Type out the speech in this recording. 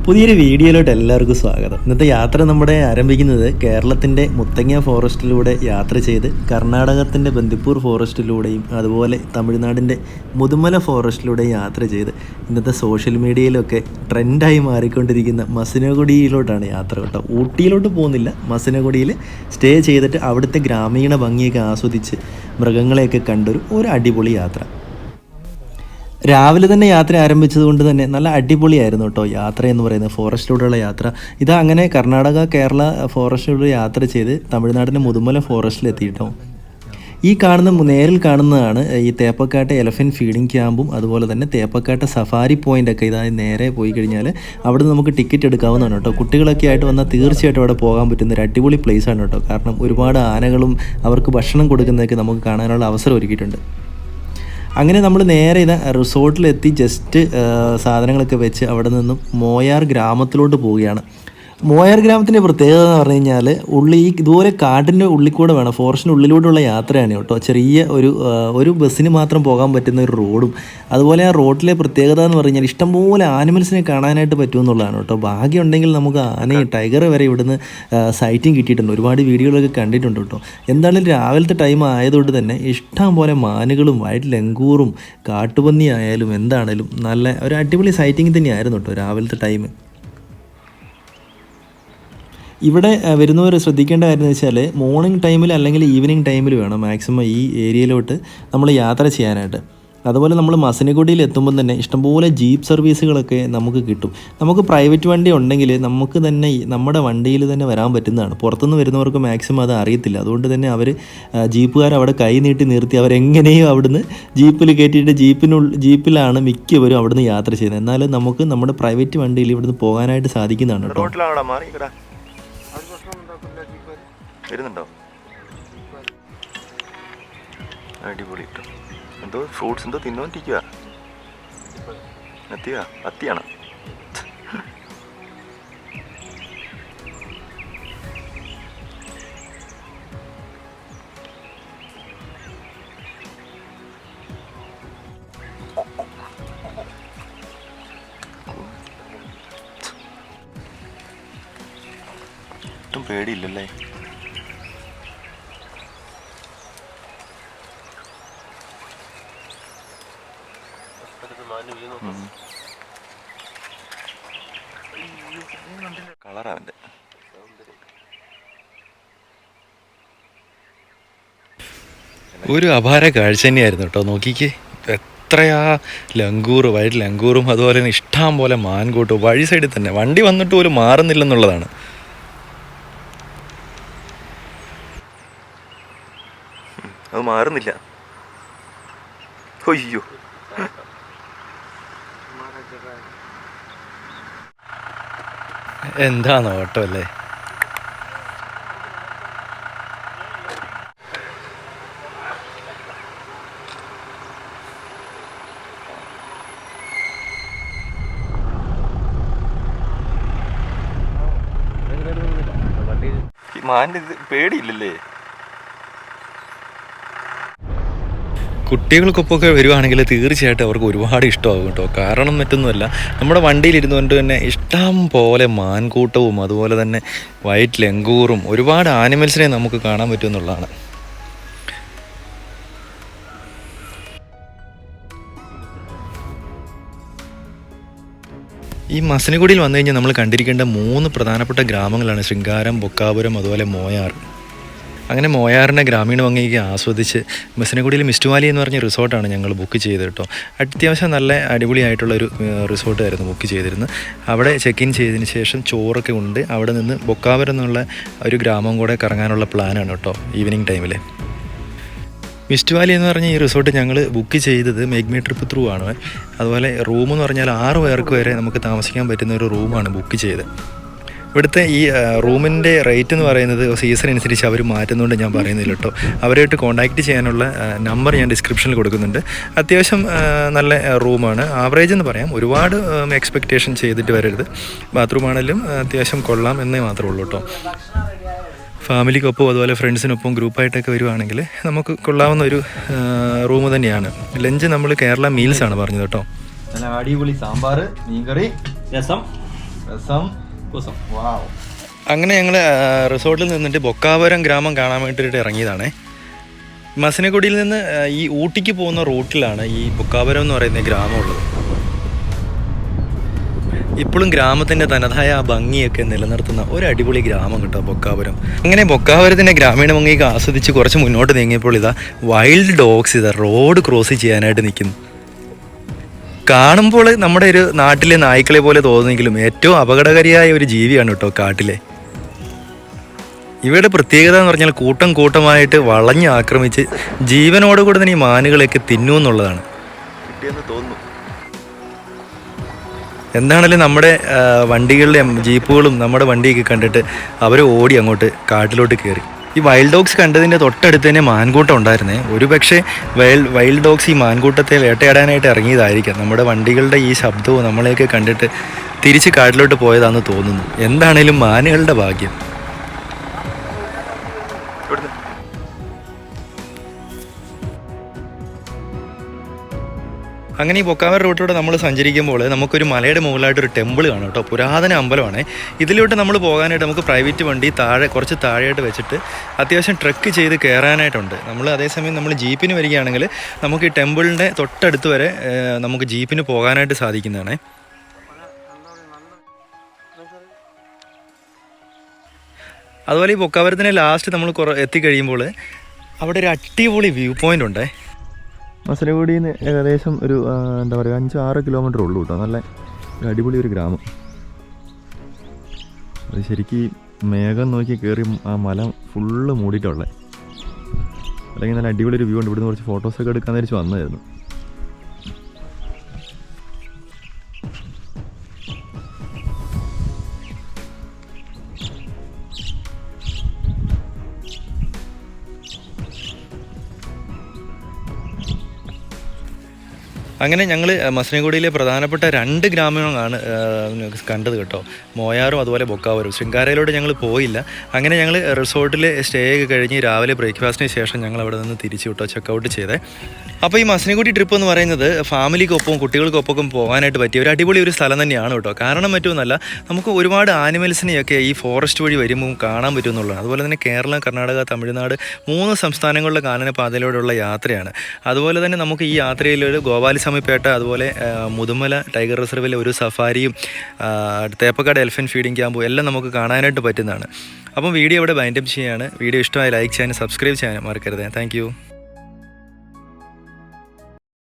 പുതിയൊരു വീഡിയോയിലോട്ട് എല്ലാവർക്കും സ്വാഗതം. ഇന്നത്തെ യാത്ര നമ്മുടെ ആരംഭിക്കുന്നത് കേരളത്തിൻ്റെ മുത്തങ്ങ ഫോറസ്റ്റിലൂടെ യാത്ര ചെയ്ത് കർണാടകത്തിൻ്റെ ബന്ദിപ്പൂർ ഫോറസ്റ്റിലൂടെയും അതുപോലെ തമിഴ്നാടിൻ്റെ മുതുമല ഫോറസ്റ്റിലൂടെയും യാത്ര ചെയ്ത് ഇന്നത്തെ സോഷ്യൽ മീഡിയയിലൊക്കെ ട്രെൻഡായി മാറിക്കൊണ്ടിരിക്കുന്ന മസിനഗുഡിയിലോട്ടാണ് യാത്ര കേട്ടോ. ഊട്ടിയിലോട്ട് പോകുന്നില്ല, മസിനഗുഡിയിൽ സ്റ്റേ ചെയ്തിട്ട് അവിടുത്തെ ഗ്രാമീണ ഭംഗിയൊക്കെ ആസ്വദിച്ച് മൃഗങ്ങളെയൊക്കെ കണ്ടൊരു അടിപൊളി യാത്ര. രാവിലെ തന്നെ യാത്ര ആരംഭിച്ചത് കൊണ്ട് തന്നെ നല്ല അടിപൊളിയായിരുന്നു കേട്ടോ യാത്ര എന്ന് പറയുന്നത്, ഫോറസ്റ്റിലൂടെയുള്ള യാത്ര. ഇതാ അങ്ങനെ കർണാടക കേരള ഫോറസ്റ്റിലൂടെ യാത്ര ചെയ്ത് തമിഴ്നാടിൻ്റെ മുതുമല ഫോറസ്റ്റിലെത്തിയിട്ടോ. ഈ നേരിൽ കാണുന്നതാണ് ഈ തേപ്പക്കാട്ടെ എലഫൻറ്റ് ഫീഡിംഗ് ക്യാമ്പും അതുപോലെ തന്നെ തേപ്പക്കാട്ടെ സഫാരി പോയിൻ്റൊക്കെ. ഇതായി നേരെ പോയി കഴിഞ്ഞാൽ അവിടെ നമുക്ക് ടിക്കറ്റ് എടുക്കാവുന്നതാണ് കേട്ടോ. കുട്ടികളൊക്കെ ആയിട്ട് വന്നാൽ തീർച്ചയായിട്ടും അവിടെ പോകാൻ പറ്റുന്ന ഒരു അടിപൊളി പ്ലേസാണ് കേട്ടോ. കാരണം ഒരുപാട് ആനകളും അവർക്ക് ഭക്ഷണം കൊടുക്കുന്നതൊക്കെ നമുക്ക് കാണാനുള്ള അവസരം ഒരുക്കിയിട്ടുണ്ട്. അങ്ങനെ നമ്മൾ നേരെ റിസോർട്ടിലെത്തി ജസ്റ്റ് സാധനങ്ങളൊക്കെ വെച്ച് അവിടെ നിന്നും മോയാർ ഗ്രാമത്തിലോട്ട് പോവുകയാണ്. മോയാർ ഗ്രാമത്തിൻ്റെ പ്രത്യേകത എന്ന് പറഞ്ഞു കഴിഞ്ഞാൽ ഇതുപോലെ കാട്ടിൻ്റെ ഉള്ളിൽ കൂടെ വേണം, ഫോറസ്റ്റിൻ്റെ ഉള്ളിലൂടെയുള്ള യാത്രയാണ് കേട്ടോ. ചെറിയ ഒരു ബസ്സിന് മാത്രം പോകാൻ പറ്റുന്ന ഒരു റോഡും അതുപോലെ ആ റോഡിലെ പ്രത്യേകത എന്ന് പറഞ്ഞു കഴിഞ്ഞാൽ ഇഷ്ടംപോലെ ആനിമൽസിനെ കാണാനായിട്ട് പറ്റുമെന്നുള്ളതാണ് കേട്ടോ. ഭാഗ്യമുണ്ടെങ്കിൽ നമുക്ക് ആനയും ടൈഗർ വരെ ഇവിടുന്ന് സൈറ്റിങ് കിട്ടിയിട്ടുണ്ട്, ഒരുപാട് വീഡിയോകളൊക്കെ കണ്ടിട്ടുണ്ട് കേട്ടോ. എന്തായാലും രാവിലത്തെ ടൈം ആയതുകൊണ്ട് തന്നെ ഇഷ്ടം പോലെ മാനുകളും വൈറ്റ് ലങ്കൂറും കാട്ടുപന്നി ആയാലും എന്താണേലും നല്ല ഒരു അടിപൊളി സൈറ്റിങ് തന്നെയായിരുന്നു കേട്ടോ രാവിലത്തെ ടൈം. ഇവിടെ വരുന്നവർ ശ്രദ്ധിക്കേണ്ട കാര്യം എന്ന് വെച്ചാൽ മോർണിംഗ് ടൈമിൽ അല്ലെങ്കിൽ ഈവനിങ് ടൈമിൽ വേണം മാക്സിമം ഈ ഏരിയയിലോട്ട് നമ്മൾ യാത്ര ചെയ്യാനായിട്ട്. അതുപോലെ നമ്മൾ മസിനഗുഡിയിൽ എത്തുമ്പം തന്നെ ഇഷ്ടംപോലെ ജീപ്പ് സർവീസുകളൊക്കെ നമുക്ക് കിട്ടും. നമുക്ക് പ്രൈവറ്റ് വണ്ടി ഉണ്ടെങ്കിൽ നമുക്ക് തന്നെ നമ്മുടെ വണ്ടിയിൽ തന്നെ വരാൻ പറ്റുന്നതാണ്. പുറത്തുനിന്ന് വരുന്നവർക്ക് മാക്സിമം അത് അറിയത്തില്ല. അതുകൊണ്ട് തന്നെ അവർ ജീപ്പുകാർ അവിടെ കൈ നീട്ടി നിർത്തി അവരെങ്ങനെയും അവിടുന്ന് ജീപ്പിൽ കയറ്റിയിട്ട് ജീപ്പിലാണ് മിക്കവരും അവിടുന്ന് യാത്ര ചെയ്യുന്നത്. എന്നാലും നമുക്ക് നമ്മുടെ പ്രൈവറ്റ് വണ്ടിയിൽ ഇവിടുന്ന് പോകാനായിട്ട് സാധിക്കുന്നതാണ് കേട്ടോ. വരുന്നുണ്ടോ? അടിപൊളി കേട്ടോ. എന്തോ ഫ്രൂട്ട്സ് എന്തോ തിന്നോണ്ടിരിക്കുക. അത്തിയാണ്. ഒട്ടും പേടിയില്ലല്ലേ? കളറാവൻ്റെ ഒരു അപാര കാഴ്ച തന്നെയായിരുന്നു കേട്ടോ. നോക്കിക്കേ, എത്രയാ വൈറ്റ് ലങ്കൂറും അതുപോലെ തന്നെ ഇഷ്ടം പോലെ മാൻകൂട്ടും വഴി സൈഡിൽ തന്നെ. വണ്ടി വന്നിട്ട് പോലും മാറുന്നില്ലെന്നുള്ളതാണ്. അത് മാറുന്നില്ല. അയ്യോ, എന്താണോ ഓട്ടോ അല്ലേ? മാൻ്റെ ഇത് പേടിയില്ലല്ലേ? കുട്ടികൾക്കൊപ്പമൊക്കെ വരുവാണെങ്കിൽ തീർച്ചയായിട്ടും അവർക്ക് ഒരുപാട് ഇഷ്ടമാകും കേട്ടോ. കാരണം മറ്റൊന്നുമല്ല, നമ്മുടെ വണ്ടിയിലിരുന്നുകൊണ്ട് തന്നെ ഇഷ്ടം പോലെ മാൻകൂട്ടവും അതുപോലെ തന്നെ വൈറ്റ് ലങ്കൂറും ഒരുപാട് ആനിമൽസിനെ നമുക്ക് കാണാൻ പറ്റുമെന്നുള്ളതാണ്. ഈ മസിനഗുഡിയിൽ വന്നു കഴിഞ്ഞാൽ നമ്മൾ കണ്ടിരിക്കേണ്ട 3 പ്രധാനപ്പെട്ട ഗ്രാമങ്ങളാണ് ശൃംഗാരം, ബൊക്കാപുരം അതുപോലെ മോയാർ. അങ്ങനെ മോയാറിൻ്റെ ഗ്രാമീണ ഭംഗിയൊക്കെ ആസ്വദിച്ച് മസിനഗുഡിയിൽ മിസ്റ്റ് വാലി എന്ന് പറഞ്ഞ റിസോർട്ടാണ് ഞങ്ങൾ ബുക്ക് ചെയ്തത് കേട്ടോ. അത്യാവശ്യം നല്ല അടിപൊളിയായിട്ടുള്ളൊരു റിസോർട്ടായിരുന്നു ബുക്ക് ചെയ്തിരുന്നത്. അവിടെ ചെക്ക് ഇൻ ചെയ്തതിന് ശേഷം ചോറൊക്കെ ഉണ്ട്. അവിടെ നിന്ന് ബൊക്കാപുരം എന്നുള്ള ഒരു ഗ്രാമം കൂടെ കറങ്ങാനുള്ള പ്ലാനാണ് കേട്ടോ ഈവനിങ് ടൈമിൽ. മിസ്റ്റ് വാലി എന്ന് പറഞ്ഞ ഈ റിസോർട്ട് ഞങ്ങൾ ബുക്ക് ചെയ്തത് മേക്ക് മീ ട്രിപ്പ് ത്രൂ ആണ്. അതുപോലെ റൂമെന്ന് പറഞ്ഞാൽ 6 പേർക്ക് വരെ നമുക്ക് താമസിക്കാൻ പറ്റുന്ന ഒരു റൂമാണ് ബുക്ക് ചെയ്തത്. ഇവിടുത്തെ ഈ റൂമിൻ്റെ റേറ്റ് എന്ന് പറയുന്നത് സീസൺ അനുസരിച്ച് അവർ മാറ്റുന്നതുകൊണ്ട് ഞാൻ പറയുന്നില്ല കേട്ടോ. അവരായിട്ട് കോൺടാക്റ്റ് ചെയ്യാനുള്ള നമ്പർ ഞാൻ ഡിസ്ക്രിപ്ഷനിൽ കൊടുക്കുന്നുണ്ട്. അത്യാവശ്യം നല്ല റൂമാണ്, ആവറേജ് എന്ന് പറയാം. ഒരുപാട് എക്സ്പെക്റ്റേഷൻ ചെയ്തിട്ട് വരരുത്. ബാത്റൂം ആണെങ്കിലും അത്യാവശ്യം കൊള്ളാം എന്നേ മാത്രമേ ഉള്ളൂ കേട്ടോ. ഫാമിലിക്കൊപ്പം അതുപോലെ ഫ്രണ്ട്സിനൊപ്പം ഗ്രൂപ്പായിട്ടൊക്കെ വരുവാണെങ്കിൽ നമുക്ക് കൊള്ളാവുന്ന ഒരു റൂം തന്നെയാണ്. ലഞ്ച് നമ്മൾ കേരള മീൽസാണ് പറഞ്ഞത് കേട്ടോ. നല്ല അടിപൊളി സാമ്പാർ, മീൻകറി, രസം, രസം. വാവ്. അങ്ങനെ ഞങ്ങൾ റിസോർട്ടിൽ നിന്നിട്ട് ബൊക്കാപുരം ഗ്രാമം കാണാൻ വേണ്ടിയിട്ട് ഇറങ്ങിയതാണേ. മസനഗുഡിയിൽ നിന്ന് ഈ ഊട്ടിക്ക് പോകുന്ന റൂട്ടിലാണ് ഈ ബൊക്കാപുരം എന്ന് പറയുന്ന ഗ്രാമമുള്ളത്. ഇപ്പോഴും ഗ്രാമത്തിൻ്റെ തനതായ ആ ഭംഗിയൊക്കെ നിലനിർത്തുന്ന ഒരു അടിപൊളി ഗ്രാമം കേട്ടോ ബൊക്കാപുരം. അങ്ങനെ ബൊക്കാപുരത്തിൻ്റെ ഗ്രാമീണ ഭംഗിയൊക്കെ ആസ്വദിച്ച് കുറച്ച് മുന്നോട്ട് നീങ്ങിയപ്പോൾ ഇതാ വൈൽഡ് ഡോഗ്സ് ഇതാ റോഡ് ക്രോസ് ചെയ്യാനായിട്ട് നിൽക്കുന്നു. കാണുമ്പോൾ നമ്മുടെ ഒരു നാട്ടിലെ നായ്ക്കളെ പോലെ തോന്നുമെങ്കിലും ഏറ്റവും അപകടകാരിയായ ഒരു ജീവിയാണ് കേട്ടോ കാട്ടിലെ. ഇവയുടെ പ്രത്യേകത എന്ന് പറഞ്ഞാൽ കൂട്ടം കൂട്ടമായിട്ട് വളഞ്ഞ് ആക്രമിച്ച് ജീവനോടുകൂടി തന്നെ ഈ മാനുകളെയൊക്കെ തിന്നുമെന്നുള്ളതാണ്. കിട്ടിയെന്ന് തോന്നുന്നു. എന്താണെങ്കിലും നമ്മുടെ വണ്ടികളുടെ ജീപ്പുകളും നമ്മുടെ വണ്ടിയൊക്കെ കണ്ടിട്ട് അവർ ഓടി അങ്ങോട്ട് കാട്ടിലോട്ട് കയറി. ഈ വൈൽഡ് ഡോഗ്സ് കണ്ടതിൻ്റെ തൊട്ടടുത്ത് തന്നെ മാൻകൂട്ടം ഉണ്ടായിരുന്നേ. ഒരു പക്ഷേ വൈൽഡ് ഡോഗ്സ് ഈ മാൻകൂട്ടത്തെ വേട്ടയാടാനായിട്ട് ഇറങ്ങിയതായിരിക്കാം. നമ്മുടെ വണ്ടികളുടെ ഈ ശബ്ദവും നമ്മളെയൊക്കെ കണ്ടിട്ട് തിരിച്ച് കാട്ടിലോട്ട് പോയതാണെന്ന് തോന്നുന്നു. എന്താണേലും മാനുകളുടെ ഭാഗ്യം. അങ്ങനെ ഈ ബൊക്കാപുരം റൂട്ടിലൂടെ നമ്മൾ സഞ്ചരിക്കുമ്പോൾ നമുക്കൊരു മലയുടെ മുകളിലായിട്ടൊരു ടെമ്പിൾ കാണും കേട്ടോ. പുരാതന അമ്പലമാണ്. ഇതിലോട്ട് നമ്മൾ പോകാനായിട്ട് നമുക്ക് പ്രൈവറ്റ് വണ്ടി കുറച്ച് താഴെയായിട്ട് വെച്ചിട്ട് അത്യാവശ്യം ട്രെക്ക് ചെയ്ത് കയറാനായിട്ടുണ്ട്. അതേസമയം നമ്മൾ ജീപ്പിന് വരികയാണെങ്കിൽ നമുക്ക് ഈ ടെമ്പിളിൻ്റെ തൊട്ടടുത്ത് വരെ നമുക്ക് ജീപ്പിന് പോകാനായിട്ട് സാധിക്കുന്നതാണ്. അതുപോലെ ഈ ബൊക്കാപുരത്തിൻ്റെ ലാസ്റ്റ് നമ്മൾ എത്തിക്കഴിയുമ്പോൾ അവിടെ ഒരു അടിപൊളി വ്യൂ പോയിൻ്റ് ഉണ്ട്. മസനഗുഡിയിൽ നിന്ന് ഏകദേശം ഒരു 5-6 കിലോമീറ്റർ ഉള്ളൂ കേട്ടോ. നല്ല അടിപൊളി ഒരു ഗ്രാമം. അത് ശരിക്കും മേഘം നോക്കി കയറി ആ മല ഫുള്ള് മൂടിയിട്ടുള്ളത്. അല്ലെങ്കിൽ നല്ല അടിപൊളി ഒരു വ്യൂ ഉണ്ട്. ഇവിടുന്ന് കുറച്ച് ഫോട്ടോസൊക്കെ എടുക്കാൻ തിരിച്ച് വന്നതായിരുന്നു. അങ്ങനെ ഞങ്ങൾ മസനഗുഡിയിലെ പ്രധാനപ്പെട്ട 2 ഗ്രാമങ്ങളാണ് കണ്ടത് കേട്ടോ. മോയാറും അതുപോലെ ബൊക്കാപുരം. ശൃംഗാരയിലോട്ട് ഞങ്ങൾ പോയില്ല. അങ്ങനെ ഞങ്ങൾ റിസോർട്ടിൽ സ്റ്റേ ഒക്കെ കഴിഞ്ഞ് രാവിലെ ബ്രേക്ക്ഫാസ്റ്റിന് ശേഷം ഞങ്ങൾ അവിടെ നിന്ന് തിരിച്ചു കേട്ടോ ചെക്കൗട്ട് ചെയ്തേ. അപ്പോൾ ഈ മസനഗുഡി ട്രിപ്പ് എന്ന് പറയുന്നത് ഫാമിലിക്കൊപ്പം കുട്ടികൾക്കൊപ്പം പോകാനായിട്ട് പറ്റിയ ഒരു അടിപൊളി ഒരു സ്ഥലം തന്നെയാണ് കേട്ടോ. കാരണം മറ്റൊന്നുമല്ല, നമുക്ക് ഒരുപാട് ആനിമൽസിനെയൊക്കെ ഈ ഫോറസ്റ്റ് വഴി വരുമ്പോൾ കാണാൻ പറ്റും എന്നുള്ളതാണ്. അതുപോലെ തന്നെ കേരളം, കർണാടക, തമിഴ്നാട് 3 സംസ്ഥാനങ്ങളിലെ കാനനപാതയിലൂടെയുള്ള യാത്രയാണ്. അതുപോലെ തന്നെ നമുക്ക് ഈ യാത്രയിലൊരു ഗോപാലസ്വാമിപേട്ട, അതുപോലെ മുതുമല ടൈഗർ റിസർവിലെ ഒരു സഫാരിയും തേപ്പക്കാട് എലിഫൻറ്റ് ഫീഡിംഗ് ക്യാമ്പും എല്ലാം നമുക്ക് കാണാനായിട്ട് പറ്റുന്നതാണ്. അപ്പം വീഡിയോ ഇവിടെ വൈൻഡപ്പ് ചെയ്യുകയാണ്. വീഡിയോ ഇഷ്ടമായി ലൈക്ക് ചെയ്യാനും സബ്സ്ക്രൈബ് ചെയ്യാനും മറക്കരുത്. താങ്ക്